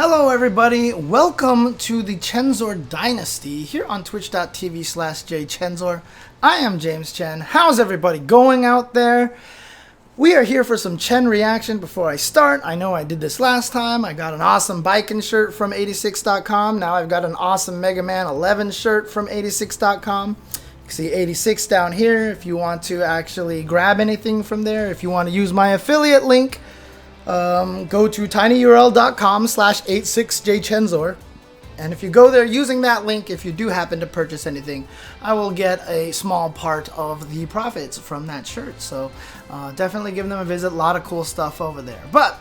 Hello everybody, welcome to the Chensor Dynasty here on twitch.tv/jchensor. I am James Chen. How's everybody going out there? We are here for some Chen reaction. Before I start, I know I did this last time. I got an awesome Biking shirt from 86.com. Now I've got an awesome Mega Man 11 shirt from 86.com. You can see 86 down here if you want to actually grab anything from there. If you want to use my affiliate link, go to tinyurl.com/86jchensor, and if you go there using that link, if you do happen to purchase anything, I will get a small part of the profits from that shirt. So definitely give them a visit. A lot of cool stuff over there. But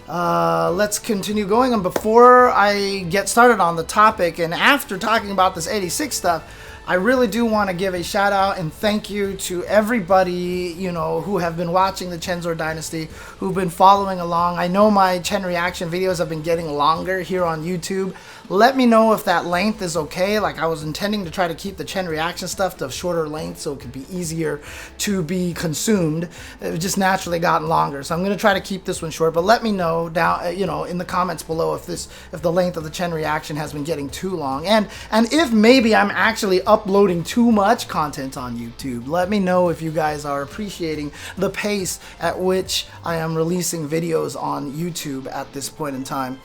let's continue going. And before I get started on the topic, and after talking about this 86 stuff, I really do want to give a shout out and thank you to everybody, who have been watching the Chensor Dynasty, who've been following along. I know my Chen reaction videos have been getting longer here on YouTube. Let me know if that length is okay. Like, I was intending to try to keep the Chen reaction stuff to shorter length so it could be easier to be consumed. It just naturally gotten longer. So I'm going to try to keep this one short, but let me know down, in the comments below if the length of the Chen reaction has been getting too long. And if maybe I'm actually uploading too much content on YouTube. Let me know if you guys are appreciating the pace at which I am releasing videos on YouTube at this point in time.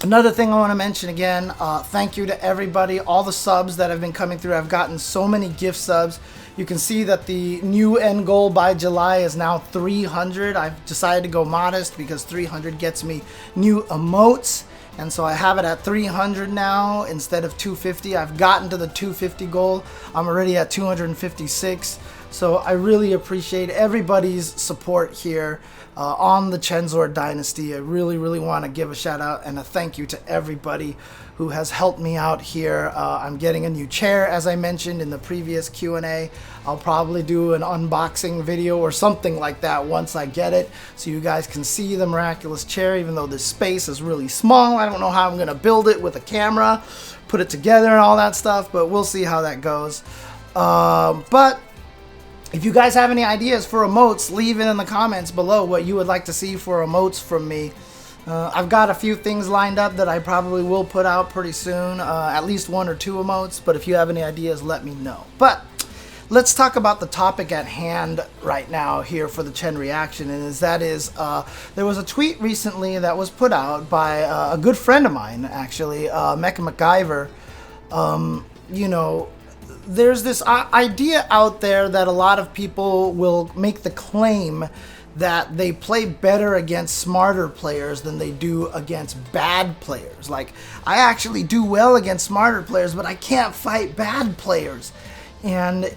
Another thing I want to mention again, thank you to everybody, all the subs that have been coming through. I've gotten so many gift subs. You can see that the new end goal by July is now 300. I've decided to go modest because 300 gets me new emotes. And so I have it at 300 now instead of 250. I've gotten to the 250 goal. I'm already at 256. So I really appreciate everybody's support here on the Chensor Dynasty. I really, really want to give a shout out and a thank you to everybody who has helped me out here. I'm getting a new chair, as I mentioned in the previous Q&A. I'll probably do an unboxing video or something like that once I get it, so you guys can see the miraculous chair, even though this space is really small. I don't know how I'm going to build it with a camera, put it together and all that stuff, but we'll see how that goes. But if you guys have any ideas for emotes, leave it in the comments below what you would like to see for emotes from me. I've got a few things lined up that I probably will put out pretty soon, at least 1 or 2 emotes, but if you have any ideas, let me know. But let's talk about the topic at hand right now here for the Chen reaction, and that is there was a tweet recently that was put out by a good friend of mine, actually, Mecha MacGyver. There's this idea out there that a lot of people will make the claim that they play better against smarter players than they do against bad players. Like, I actually do well against smarter players, but I can't fight bad players. And,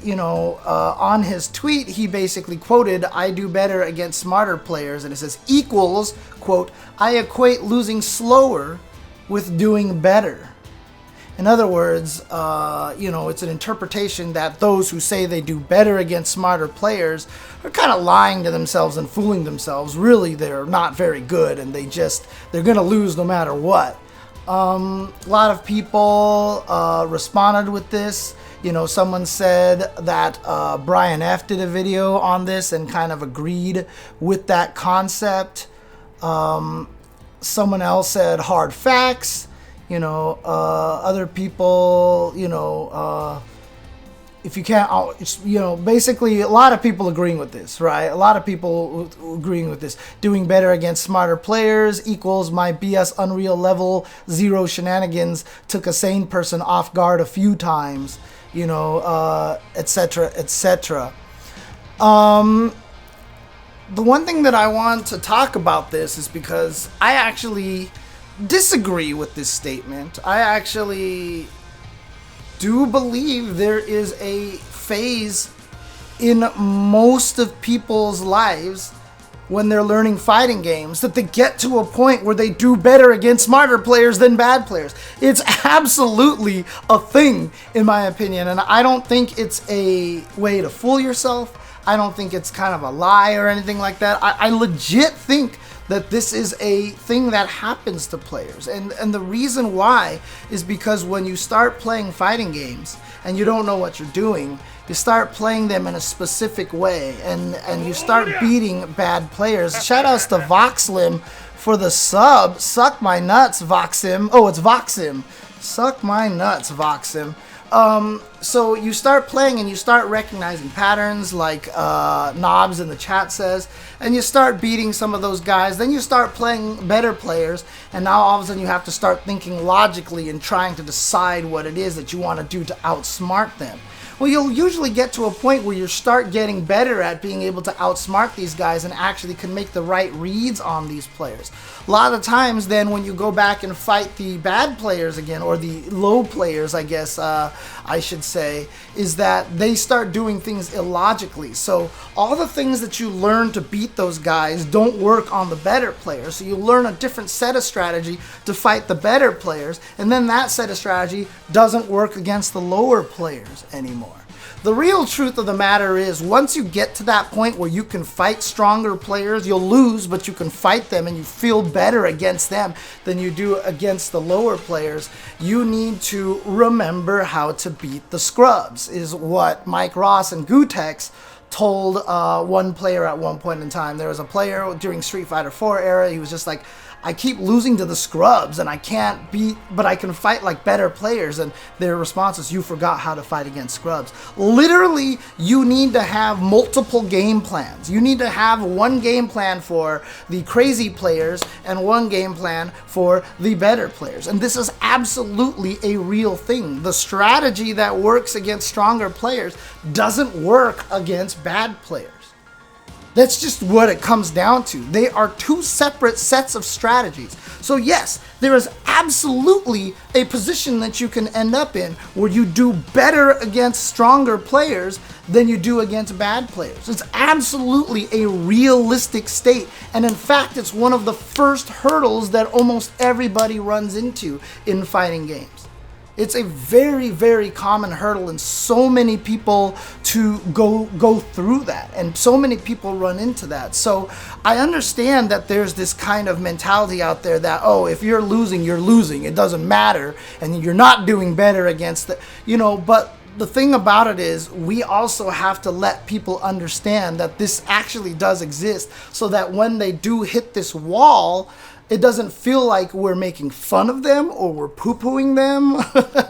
on his tweet, he basically quoted, "I do better against smarter players," and it says, equals, quote, "I equate losing slower with doing better." In other words, it's an interpretation that those who say they do better against smarter players are kind of lying to themselves and fooling themselves. Really, they're not very good, and they're going to lose no matter what. A lot of people responded with this. Someone said that Brian F. did a video on this and kind of agreed with that concept. Someone else said hard facts. Other people, if you can't, basically a lot of people agreeing with this, right? A lot of people agreeing with this. Doing better against smarter players equals my BS Unreal Level 0 shenanigans took a sane person off guard a few times, etc., etc. The one thing that I want to talk about this is because I actually disagree with this statement. I actually do believe there is a phase in most of people's lives when they're learning fighting games that they get to a point where they do better against smarter players than bad players. It's absolutely a thing, in my opinion, and I don't think it's a way to fool yourself. I don't think it's kind of a lie or anything like that. I legit think that this is a thing that happens to players. And the reason why is because when you start playing fighting games and you don't know what you're doing, you start playing them in a specific way and you start beating bad players. Shout outs to Voxlim for the sub. Suck my nuts, Voxim. Oh, it's Voxim. Suck my nuts, Voxim. So you start playing and you start recognizing patterns like Knobs in the chat says, and you start beating some of those guys. Then you start playing better players, and now all of a sudden you have to start thinking logically and trying to decide what it is that you want to do to outsmart them. Well, you'll usually get to a point where you start getting better at being able to outsmart these guys and actually can make the right reads on these players. A lot of times then when you go back and fight the bad players again, or the low players, I guess I should say, is that they start doing things illogically. So all the things that you learn to beat those guys don't work on the better players. So you learn a different set of strategy to fight the better players, and then that set of strategy doesn't work against the lower players anymore. The real truth of the matter is, once you get to that point where you can fight stronger players, you'll lose, but you can fight them and you feel better against them than you do against the lower players. You need to remember how to beat the scrubs, is what Mike Ross and Gutex told one player at one point in time. There was a player during Street Fighter 4 era, he was just like, I keep losing to the scrubs and I can't beat, but I can fight like better players. And their response is, you forgot how to fight against scrubs. Literally, you need to have multiple game plans. You need to have one game plan for the crazy players and one game plan for the better players. And this is absolutely a real thing. The strategy that works against stronger players doesn't work against bad players. That's just what it comes down to. They are two separate sets of strategies. So yes, there is absolutely a position that you can end up in where you do better against stronger players than you do against bad players. It's absolutely a realistic state. And in fact, it's one of the first hurdles that almost everybody runs into in fighting games. It's a very, very common hurdle, and so many people to go through that, and so many people run into that. So I understand that there's this kind of mentality out there that, oh, if you're losing, it doesn't matter, and you're not doing better against the, but the thing about it is, we also have to let people understand that this actually does exist, so that when they do hit this wall, it doesn't feel like we're making fun of them or we're poo-pooing them.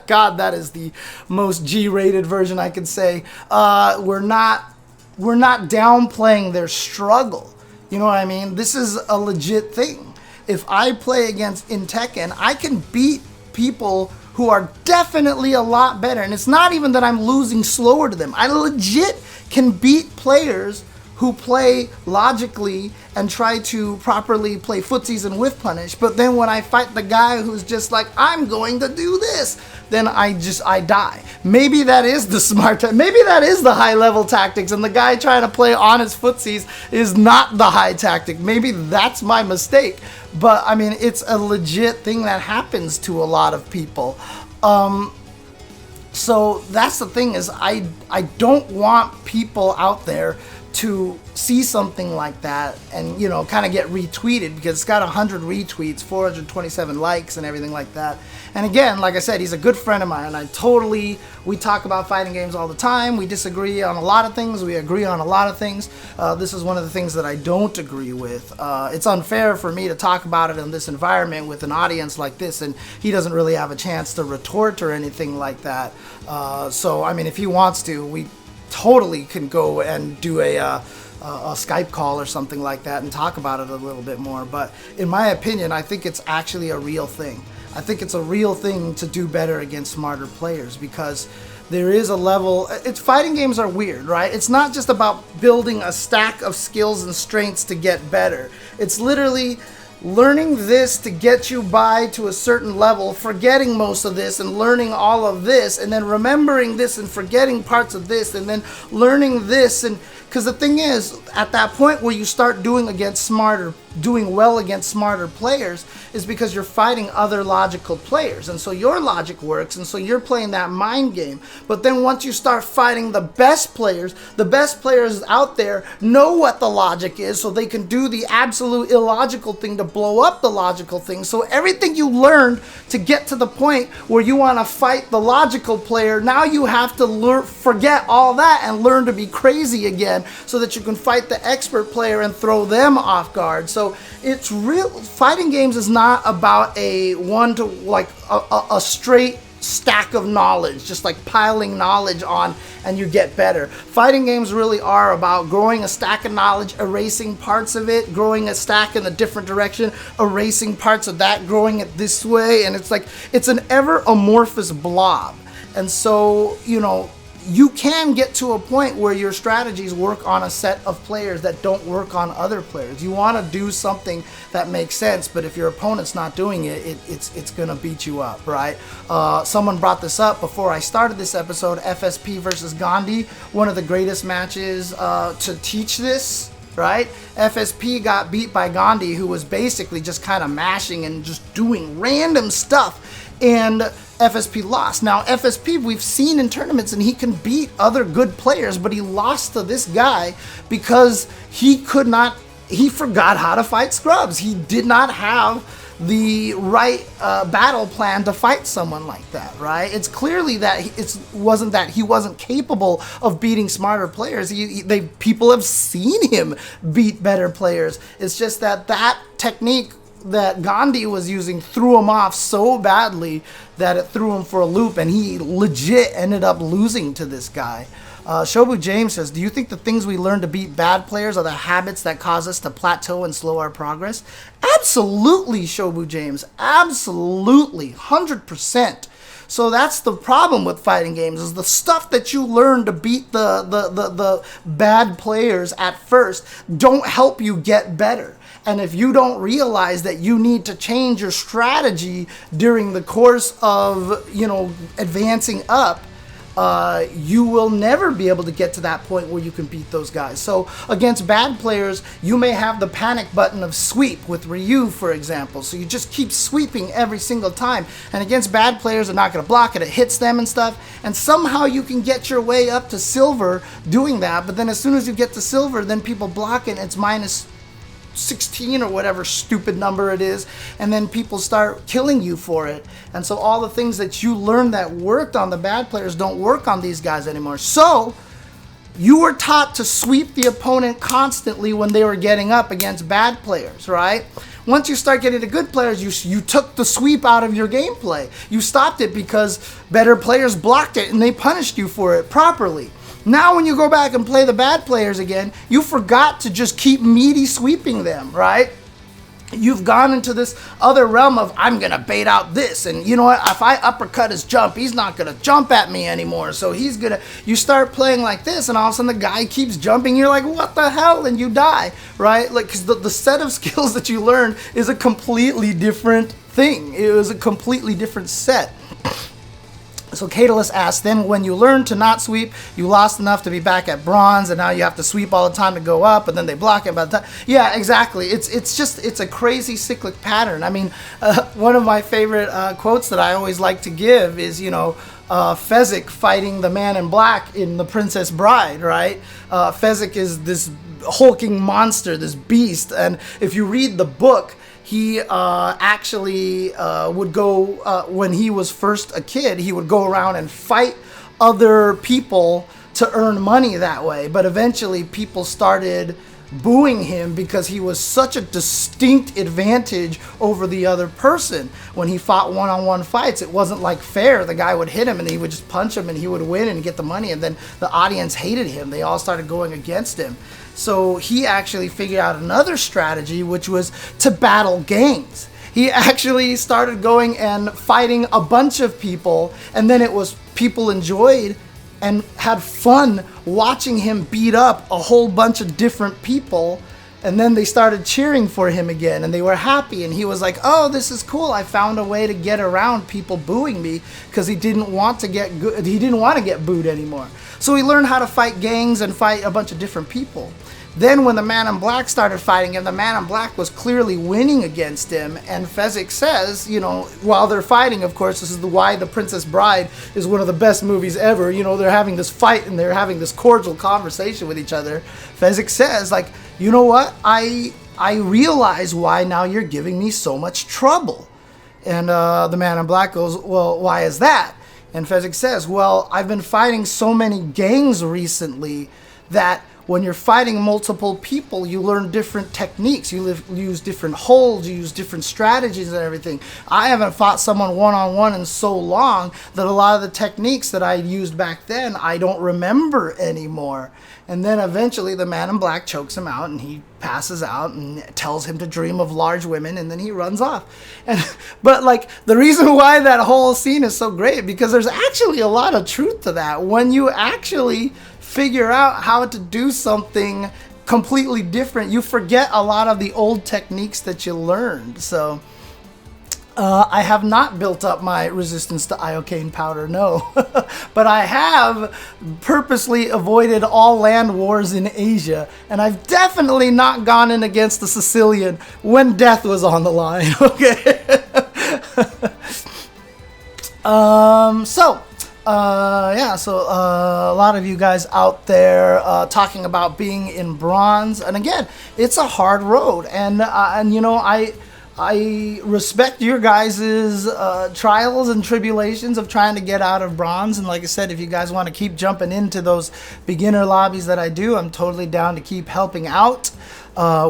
God, that is the most G-rated version I could say. We're not downplaying their struggle. You know what I mean? This is a legit thing. If I play against in Tekken, I can beat people who are definitely a lot better. And it's not even that I'm losing slower to them. I legit can beat players who play logically and try to properly play footsies and whiff punish, but then when I fight the guy who's just like, I'm going to do this, then I die. Maybe that is the smart, maybe that is the high level tactics, and the guy trying to play honest footsies is not the high tactic. Maybe that's my mistake, but I mean, it's a legit thing that happens to a lot of people. So that's the thing, is I don't want people out there to see something like that and, kind of get retweeted, because it's got 100 retweets, 427 likes and everything like that. And again, like I said, he's a good friend of mine, and we talk about fighting games all the time. We disagree on a lot of things. We agree on a lot of things. This is one of the things that I don't agree with. It's unfair for me to talk about it in this environment with an audience like this, and he doesn't really have a chance to retort or anything like that. So, I mean, if he wants to, we totally can go and do a Skype call or something like that and talk about it a little bit more. But in my opinion, I think it's actually a real thing. I think it's a real thing to do better against smarter players, because there is a level. Fighting games are weird, right? It's not just about building a stack of skills and strengths to get better. It's literally learning this to get you by to a certain level, forgetting most of this and learning all of this, and then remembering this and forgetting parts of this, and then learning this. And because the thing is, at that point where you start doing well against smarter players, is because you're fighting other logical players, and so your logic works, and so you're playing that mind game. But then once you start fighting the best players out there know what the logic is, so they can do the absolute illogical thing to blow up the logical thing. So everything you learned to get to the point where you want to fight the logical player, now you have to forget all that and learn to be crazy again can, so that you can fight the expert player and throw them off guard. So it's real. Fighting games is not about a straight stack of knowledge, just like piling knowledge on and you get better. Fighting games really are about growing a stack of knowledge, erasing parts of it, growing a stack in a different direction, erasing parts of that, growing it this way, and it's an ever amorphous blob. And so, you can get to a point where your strategies work on a set of players that don't work on other players. You want to do something that makes sense, but if your opponent's not doing it, it's gonna beat you up, right? Someone brought this up before I started this episode, FSP versus Gandhi, one of the greatest matches to teach this, right? FSP got beat by Gandhi, who was basically just kind of mashing and just doing random stuff, and FSP lost. Now, FSP, we've seen in tournaments, and he can beat other good players, but he lost to this guy because he forgot how to fight scrubs. He did not have the right battle plan to fight someone like that, right? It's clearly that he wasn't capable of beating smarter players. People have seen him beat better players. It's just that technique that Gandhi was using threw him off so badly that it threw him for a loop, and he legit ended up losing to this guy. Shobu James says, do you think the things we learn to beat bad players are the habits that cause us to plateau and slow our progress? Absolutely, Shobu James. Absolutely. 100%. So that's the problem with fighting games, is the stuff that you learn to beat the bad players at first don't help you get better. And if you don't realize that you need to change your strategy during the course of, advancing up, you will never be able to get to that point where you can beat those guys. So against bad players, you may have the panic button of sweep with Ryu, for example. So you just keep sweeping every single time. And against bad players, they're not going to block it. It hits them and stuff. And somehow you can get your way up to silver doing that. But then as soon as you get to silver, then people block it. And it's minus 16 or whatever stupid number it is, and then people start killing you for it. And so all the things that you learned that worked on the bad players don't work on these guys anymore. So you were taught to sweep the opponent constantly when they were getting up against bad players, right? Once you start getting to good players, you took the sweep out of your gameplay. You stopped it because better players blocked it and they punished you for it properly. Now when you go back and play the bad players again, you forgot to just keep meaty sweeping them, right? You've gone into this other realm of, I'm going to bait out this. And you know what? If I uppercut his jump, he's not going to jump at me anymore. So you start playing like this, and all of a sudden the guy keeps jumping. You're like, what the hell? And you die, right? Like, because the set of skills that you learn is a completely different thing. It was a completely different set. So Catalyst asks, then when you learn to not sweep, you lost enough to be back at bronze, and now you have to sweep all the time to go up, and then they block it by the time. Yeah, exactly. It's a crazy cyclic pattern. I mean, one of my favorite quotes that I always like to give is, Fezzik fighting the man in black in The Princess Bride, right? Fezzik is this hulking monster, this beast, and if you read the book, he actually would go, when he was first a kid, he would go around and fight other people to earn money that way. But eventually people started booing him because he was such a distinct advantage over the other person. When he fought one-on-one fights, it wasn't like fair. The guy would hit him and he would just punch him and he would win and get the money. And then the audience hated him. They all started going against him. So he actually figured out another strategy, which was to battle gangs. He actually started going and fighting a bunch of people, and then it was people enjoyed and had fun watching him beat up a whole bunch of different people. And then they started cheering for him again, and they were happy. And he was like, oh, this is cool. I found a way to get around people booing me, because he didn't want to get booed anymore. So he learned how to fight gangs and fight a bunch of different people. Then when the man in black started fighting him, the man in black was clearly winning against him. And Fezzik says, while they're fighting, of course, this is why The Princess Bride is one of the best movies ever. They're having this fight and they're having this cordial conversation with each other. Fezzik says, like, you know what? I realize why now you're giving me so much trouble. And the man in black goes, well, why is that? And Fezzik says, well, I've been fighting so many gangs recently that when you're fighting multiple people, you learn different techniques. You use different holds, you use different strategies and everything. I haven't fought someone one-on-one in so long that a lot of the techniques that I used back then, I don't remember anymore. And then eventually the man in black chokes him out and he passes out and tells him to dream of large women, and then he runs off. But like, the reason why that whole scene is so great, because there's actually a lot of truth to that. When you actually figure out how to do something completely different, you forget a lot of the old techniques that you learned. So I have not built up my resistance to iocane powder, no. But I have purposely avoided all land wars in Asia, and I've definitely not gone in against the Sicilian when death was on the line, okay? So a lot of you guys out there talking about being in bronze, and again, it's a hard road, and you know, I respect your guys' trials and tribulations of trying to get out of bronze. And like I said, if you guys want to keep jumping into those beginner lobbies that I do, I'm totally down to keep helping out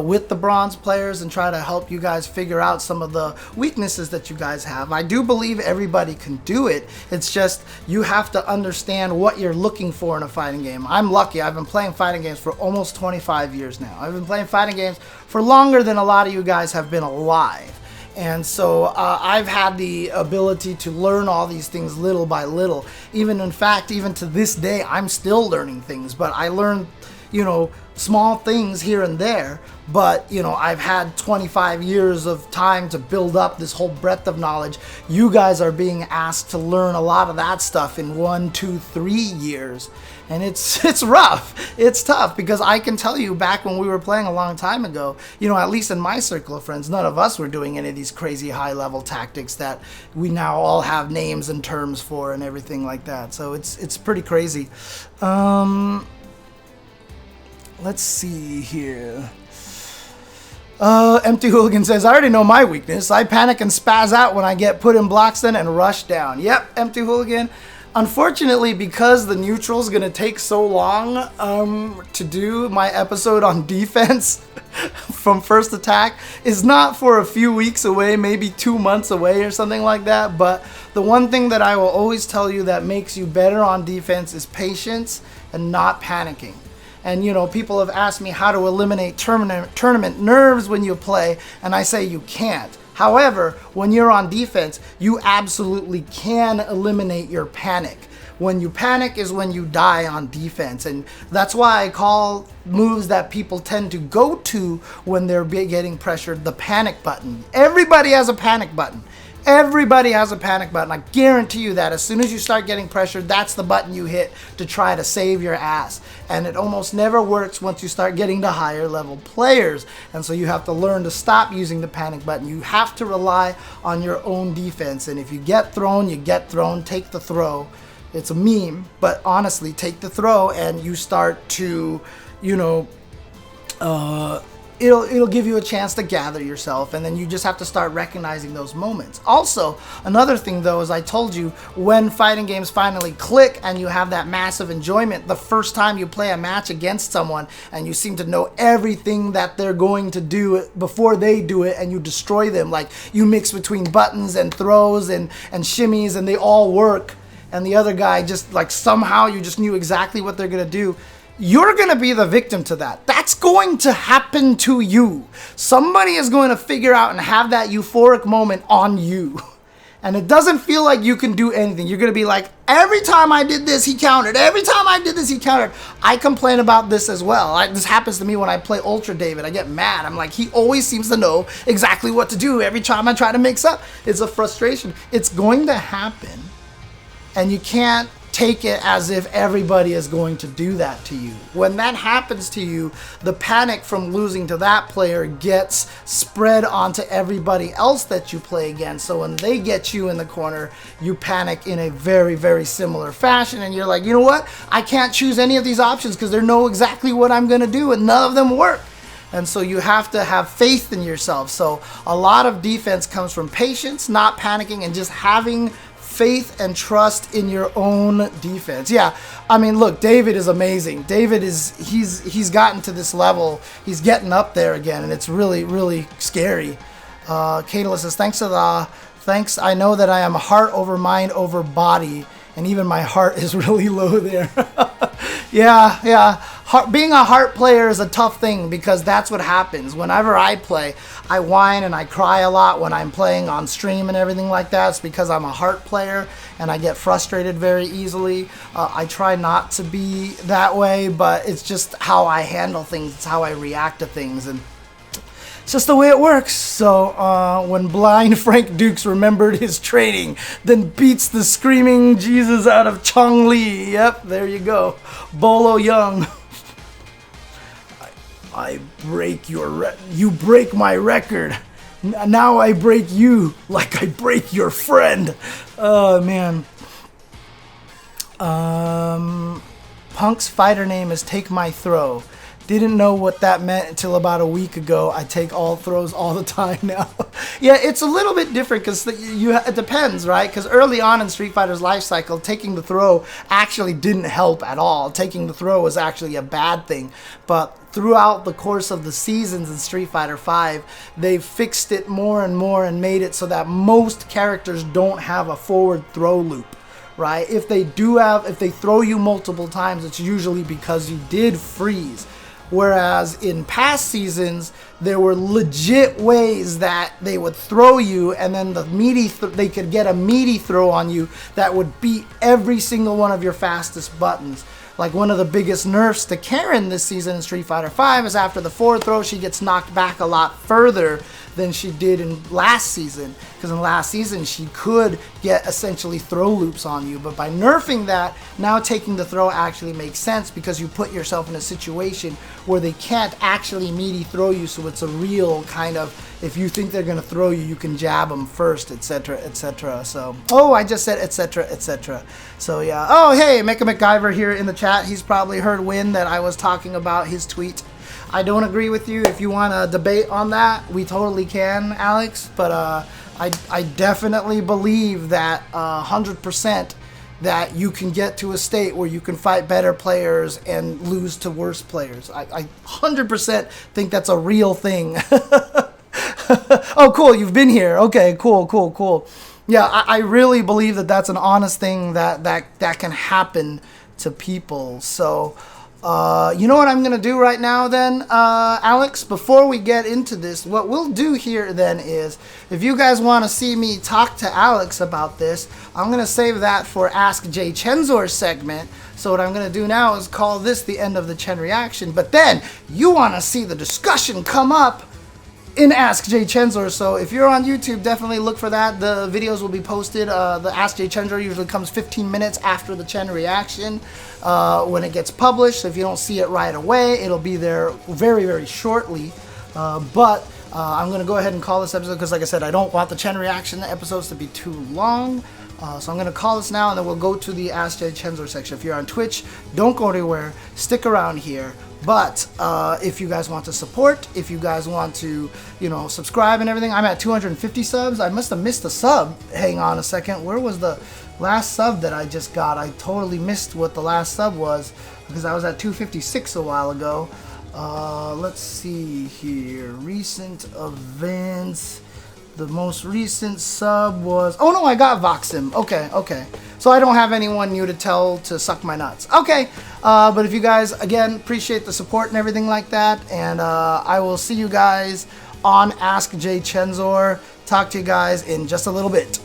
with the bronze players and try to help you guys figure out some of the weaknesses that you guys have. I do believe everybody can do it. It's just you have to understand what you're looking for in a fighting game. I'm lucky. I've been playing fighting games for almost 25 years now. I've been playing fighting games for longer than a lot of you guys have been alive. And so I've had the ability to learn all these things little by little. Even in fact, even to this day, I'm still learning things, but I learned, you know, small things here and there. But, you know, I've had 25 years of time to build up this whole breadth of knowledge. You guys are being asked to learn a lot of that stuff in 1, 2, 3 years. And it's rough. It's tough, because I can tell you back when we were playing a long time ago, you know, at least in my circle of friends, none of us were doing any of these crazy high level tactics that we now all have names and terms for and everything like that. So it's pretty crazy. Let's see here. Empty Hooligan says, I already know my weakness. I panic and spaz out when I get put in blocks then and rush down. Yep, Empty Hooligan. Unfortunately, because the neutral's going to take so long to do, my episode on defense from first attack is not for a few weeks away, maybe 2 months away or something like that. But the one thing that I will always tell you that makes you better on defense is patience and not panicking. And, you know, people have asked me how to eliminate tournament nerves when you play, and I say you can't. However, when you're on defense, you absolutely can eliminate your panic. When you panic is when you die on defense, and that's why I call moves that people tend to go to when they're getting pressured the panic button. Everybody has a panic button. Everybody has a panic button. I guarantee you that as soon as you start getting pressured, that's the button you hit to try to save your ass. And it almost never works once you start getting to higher level players. And so you have to learn to stop using the panic button. You have to rely on your own defense. And if you get thrown, you get thrown. Take the throw. It's a meme, but honestly, take the throw and you start to, you know, it'll give you a chance to gather yourself, and then you just have to start recognizing those moments. Also, another thing though, as I told you, when fighting games finally click and you have that massive enjoyment the first time you play a match against someone and you seem to know everything that they're going to do before they do it, and you destroy them, like you mix between buttons and throws and shimmies and they all work, and the other guy just like somehow you just knew exactly what they're gonna do. You're going to be the victim to that. That's going to happen to you. Somebody is going to figure out and have that euphoric moment on you. And it doesn't feel like you can do anything. You're going to be like, every time I did this, he countered. Every time I did this, he countered. I complain about this as well. This happens to me when I play Ultra David. I get mad. I'm like, he always seems to know exactly what to do every time I try to mix up. It's a frustration. It's going to happen. And you can't take it as if everybody is going to do that to you. When that happens to you, the panic from losing to that player gets spread onto everybody else that you play against. So when they get you in the corner, you panic in a very, very similar fashion. And you're like, you know what? I can't choose any of these options because they know exactly what I'm going to do and none of them work. And so you have to have faith in yourself. So a lot of defense comes from patience, not panicking, and just having faith and trust in your own defense. Yeah, I mean, look, David is amazing. David he's gotten to this level. He's getting up there again, and it's really, really scary. Kayla says, thanks. I know that I am heart over mind over body, and even my heart is really low there. Yeah. Being a heart player is a tough thing because that's what happens. Whenever I play, I whine and I cry a lot when I'm playing on stream and everything like that. It's because I'm a heart player and I get frustrated very easily. I try not to be that way, but it's just how I handle things. It's how I react to things, and it's just the way it works. So when blind Frank Dukes remembered his training, then beats the screaming Jesus out of Chong Li. Yep, there you go. Bolo Young. I break you break my record. Now I break you like I break your friend. Oh, man. Punk's fighter name is Take My Throw. Didn't know what that meant until about a week ago. I take all throws all the time now. Yeah, it's a little bit different because it depends, right? Because early on in Street Fighter's life cycle, taking the throw actually didn't help at all. Taking the throw was actually a bad thing. But throughout the course of the seasons in Street Fighter V, they've fixed it more and more and made it so that most characters don't have a forward throw loop. Right? If they throw you multiple times, it's usually because you did freeze. Whereas in past seasons, there were legit ways that they would throw you, and then they could get a meaty throw on you that would beat every single one of your fastest buttons. Like one of the biggest nerfs to Karen this season in Street Fighter V is after the forward throw, she gets knocked back a lot further than she did in last season. Because in last season, she could get essentially throw loops on you. But by nerfing that, now taking the throw actually makes sense because you put yourself in a situation where they can't actually meaty throw you. So it's a real kind of, if you think they're going to throw you, you can jab them first, etc., etc. So, oh, I just said etc., etc. So, yeah. Oh, hey, Mecha MacGyver here in the chat. He's probably heard Win that I was talking about his tweet. I don't agree with you. If you want to debate on that, we totally can, Alex. But I definitely believe that 100% that you can get to a state where you can fight better players and lose to worse players. I 100% think that's a real thing. Oh, cool. You've been here. Okay, cool. Yeah, I really believe that that's an honest thing that can happen to people. So, you know what I'm going to do right now then, Alex? Before we get into this, what we'll do here then is, if you guys want to see me talk to Alex about this, I'm going to save that for Ask jchensor segment. So what I'm going to do now is call this the end of the Chen reaction. But then, you want to see the discussion come up in Ask jchensor. So if you're on YouTube, definitely look for that. The videos will be posted. The Ask jchensor usually comes 15 minutes after the Chen reaction when it gets published. So if you don't see it right away, it'll be there very, very shortly. But I'm going to go ahead and call this episode because, like I said, I don't want the Chen reaction episodes to be too long. So I'm going to call this now, and then we'll go to the Ask jchensor section. If you're on Twitch, don't go anywhere. Stick around here. But if you guys want to support, if you guys want to, subscribe and everything, I'm at 250 subs. I must have missed a sub. Hang on a second. Where was the last sub that I just got? I totally missed what the last sub was because I was at 256 a while ago. Let's see here. Recent events. The most recent sub was... Oh, no, I got Voxim. Okay. So I don't have anyone new to tell to suck my nuts. Okay. But if you guys, again, appreciate the support and everything like that. And I will see you guys on Ask jchensor. Talk to you guys in just a little bit.